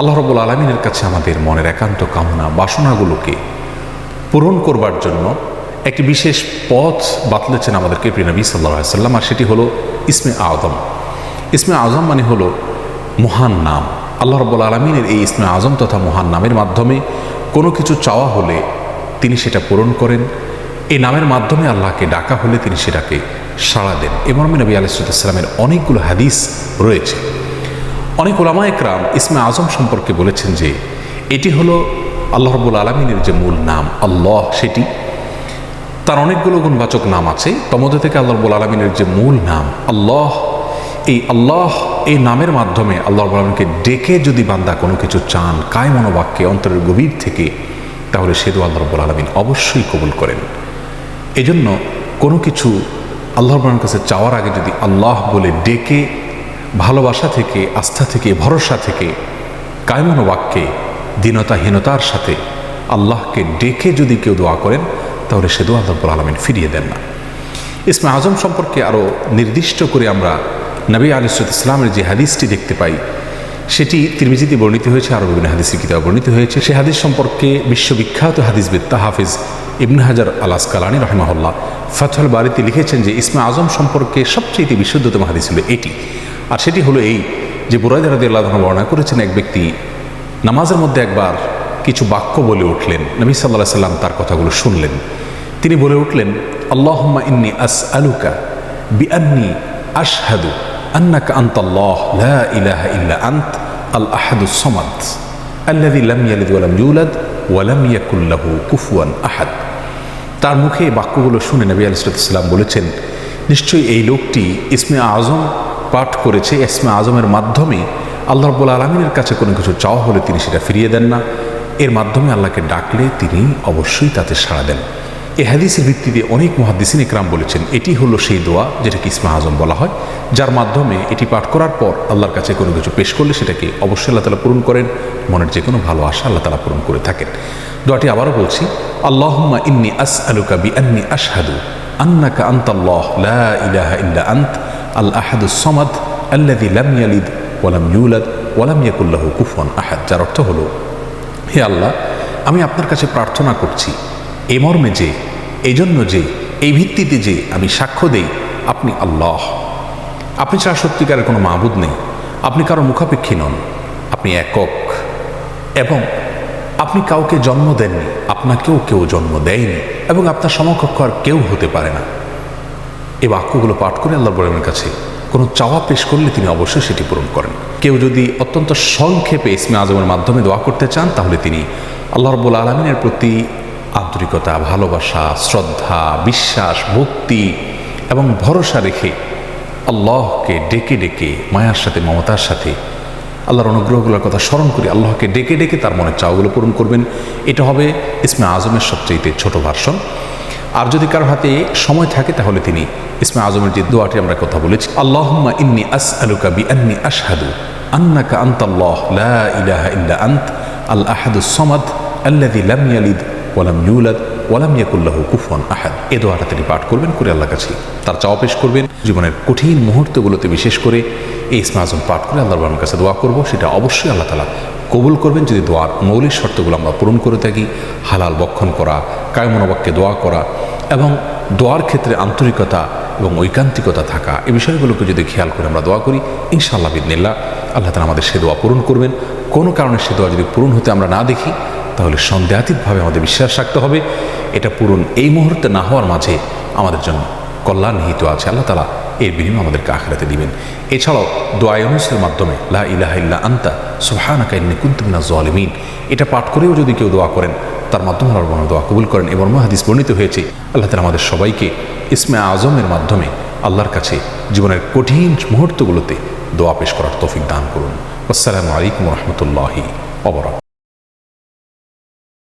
আল্লাহ রাব্বুল আলামিনের কাছে আমাদের মনের একান্ত কামনা বাসনাগুলোকে পূরণ করবার জন্য একটি বিশেষ পথ বাতলেছেন আমাদেরকে প্রিয় নবী সাল্লাল্লাহু আলাইহি ওয়াসাল্লাম, আর সেটি হলো ইসমে আযম। ইসমে আযম মানে হলো মহান নাম। আল্লাহ রাব্বুল আলামিনের এই ইসমে আযম তথা মহান নামের মাধ্যমে কোনো কিছু চাওয়া হলে তিনি সেটা পূরণ করেন। এই নামের মাধ্যমে আল্লাহকে ডাকা হলে তিনি সেটাকে সাড়া দেন। এ মর্মে নবী আলাইহিস সালামের অনেকগুলো হাদিস রয়েছে। অনেক উলামা একরাম ইসমে আযম সম্পর্কে বলেছেন যে এটি হলো আল্লাহ রাব্বুল আলামিনের যে মূল নাম আল্লাহ, সেটি তার অনেকগুলো গুণবাচক নাম আছে। তমধ্যে থেকে আল্লাহ রাব্বুল আলামিনের যে মূল নাম আল্লাহ, এই নামের মাধ্যমে আল্লাহ রাব্বুল আলামিনকে ডেকে যদি বান্দা কোনো কিছু চান কায় মনোবাক্যে অন্তরের গভীর থেকে, তাহলে সে দোয়া আল্লাহ রাব্বুল আলামিন অবশ্যই কবুল করেন। এজন্য কোনো কিছু আল্লাহ রাব্বুল আলামিনের কাছে চাওয়ার আগে যদি আল্লাহ বলে ডেকে ভালোবাসা থেকে, আস্থা থেকে, ভরসা থেকে, কায় মনোবাক্যে দীনতাহীনতার সাথে আল্লাহকে ডেকে যদি কেউ দোয়া করেন, তাহলে সে দোয়া আল্লাহ রাব্বুল আলামিন ফিরিয়ে দেন না। ইসমে আযম সম্পর্কে আরও নির্দিষ্ট করে আমরা নবী আলাইহিস সালামের যে হাদিসটি দেখতে পাই, সেটি তিরমিজিতে বর্ণিত হয়েছে, আরও বিভিন্ন হাদিসের কিতাবে বর্ণিত হয়েছে। সে হাদিস সম্পর্কে বিশ্ববিখ্যাত হাদিসবিদ হাফিজ ইবনে হাজার আল আসকালানী রাহিমাহুল্লাহ ফাতহুল বারীতে লিখেছেন যে ইসমে আযম সম্পর্কে সবচেয়ে বিশুদ্ধতম হাদিস হলো এটি। আর সেটি হলো এই যে বুরায়দা রাদিয়াল্লাহু আনহু বর্ণনা করেছেন, এক ব্যক্তি নামাজের মধ্যে একবার কিছু বাক্য বলে উঠলেন। নবী সাল্লাল্লাহু আলাইহি সাল্লাম তার কথাগুলো শুনলেন। তিনি বলে উঠলেন, আল্লাহুম্মা ইন্নী আসআলুকা বিআন্নী আশহাদু আন্নাকা আনতাল্লাহ লা ইলাহা ইল্লা আনত আল আহাদুস সামাদ আল্লাযী লাম ইয়ালিদ ওয়া লাম ইউলাদ ওয়া লাম ইয়াকুল লাহু কুফুয়ান আহাদ। তার মুখে এই বাক্যগুলো শুনে নবী আলাইহিস সালাম বলেছেন, নিশ্চয়ই এই লোকটি ইসমে আযম পাঠ করেছে। ইসমে আযমের মাধ্যমে আল্লাহ রাব্বুল আলামিনের কাছে কোনো কিছু চাওয়া হলে তিনি সেটা ফিরিয়ে দেন না। এর মাধ্যমে আল্লাহকে ডাকলে তিনি অবশ্যই তাতে সাড়া দেন। এই হাদিসের ভিত্তিতে অনেক মুহাদ্দিসিন ইকরাম বলেছেন এটি হলো সেই দোয়া যেটাকে ইসমে আযম বলা হয়, যার মাধ্যমে এটি পাঠ করার পর আল্লাহর কাছে কোনো কিছু পেশ করলে সেটাকে অবশ্যই আল্লাহ তাআলা পূরণ করেন। মনের যে কোনো ভালো আশা আল্লাহ তাআলা পূরণ করে থাকেন। দোয়াটি আবারও বলছি, আল্লাহুম্মা ইন্নী আসআলুকা বিআন্নী আশহাদু আন্নাকা আনতাল্লাহ লা ইলাহা ইল্লা আনত আল আহাদুস সামাদ আল্লাযী লাম ইয়ালিদ ওয়া লাম ইউলাদ ওয়া লাম ইয়াকুল লাহু কুফুয়ান আহাদ। যার অর্থ হলো, হে আল্লাহ, আমি আপনার কাছে প্রার্থনা করছি এ মর্মে যে, এই জন্য যে, এই ভিত্তিতে যে আমি সাক্ষ্য দেই আপনি আল্লাহ, আপনি ছাড়া সত্যিকারের কোনো মাবুদ নেই, আপনি কারো মুখাপেক্ষী নন, আপনি একক, এবং আপনি কাউকে জন্ম দেননি, আপনাকেও কেউ জন্ম দেয়নি, এবং আপনার সমকক্ষ আর কেউ হতে পারে না। এই বাক্যগুলো পাঠ করে আল্লাহ রাব্বুল কাছে কোনো চাওয়া পেশ করলে তিনি অবশ্যই সেটি পূরণ করেন। কেউ যদি অত্যন্ত সংক্ষেপে ইসমে আযমের মাধ্যমে দোয়া করতে চান, তাহলে তিনি আল্লাহ রাব্বুল আলামিনের প্রতি আন্তরিকতা, ভালোবাসা, শ্রদ্ধা, বিশ্বাস, ভক্তি এবং ভরসা রেখে আল্লাহকে ডেকে ডেকে মায়ার সাথে, মমতার সাথে, আল্লাহর অনুগ্রহগুলোর কথা স্মরণ করে আল্লাহকে ডেকে ডেকে তার মনের চাওয়াগুলো পূরণ করবেন। এটা হবে ইসমে আযমের সবচেয়ে ছোট ভার্সন। আর যদি কারোর হাতে সময় থাকে, তাহলে তিনি ইসমে আযমের যে দোয়াটি আমরা কথা বলেছি, আল্লাহুম্মা ইন্নী আসআলুকা বিআন্নী আশহাদু আন্নাকা আনতাল্লাহ লা ইলাহা ইল্লা আনত আল আহাদুস সামাদ আল্লাযী লাম ইয়ালিদ ওয়া লাম ইউলাদ ওয়া লাম ইয়াকুল লাহু কুফুয়ান আহাদ। এই দোয়াটা তিনি পাঠ করবেন, করে আল্লাহর কাছে তার চাওয়া পেশ করবেন। জীবনের কঠিন মুহূর্তগুলোতে বিশেষ করে এই ইসমে আযম পাঠ করে আল্লাহর বাবার কাছে দোয়া করব, সেটা অবশ্যই আল্লাহ তাআলা কবুল করবেন যদি দোয়ার মৌলিক শর্তগুলো আমরা পূরণ করে থাকি। হালাল বক্ষণ করা, কায় মনোবাক্যে দোয়া করা এবং দোয়ার ক্ষেত্রে আন্তরিকতা এবং ঐকান্তিকতা থাকা, এই বিষয়গুলোকে যদি খেয়াল করে আমরা দোয়া করি, ইনশাআল্লাহ বিইذনিল্লাহ আল্লাহ তাআলা আমাদের সে দোয়া পূরণ করবেন। কোনো কারণে সে দোয়া যদি পূরণ হতে আমরা না দেখি, তাহলে সন্দেহাতীতভাবে আমাদের বিশ্বাস রাখতে হবে এটা পূরণ এই মুহূর্তে না হওয়ার মাঝে আমাদের জন্য কল্যাণ নিহিত আছে। আল্লাহ তাআলা এর বিনিময়ে আমাদেরকে আখিরাতে দিবেন। এছাড়াও দোয়া ইউনুসের মাধ্যমে লা ইলাহা ইল্লা আনতা সুবহানাকা ইন্নী কুনতু মিনাজ জালিমিন, এটা পাঠ করেও যদি কেউ দোয়া করেন, তার মাধ্যমে আল্লাহ দোয়া কবুল করেন। এবং হাদিস বর্ণিত হয়েছে, আল্লাহ তাআলা আমাদের সবাইকে ইসমে আযমের মাধ্যমে আল্লাহর কাছে জীবনের কঠিন মুহূর্তগুলোতে দোয়া পেশ করার তৌফিক দান করুন। আসসালামু আলাইকুম ওয়া রাহমাতুল্লাহি ওয়া বারাকাতুহু।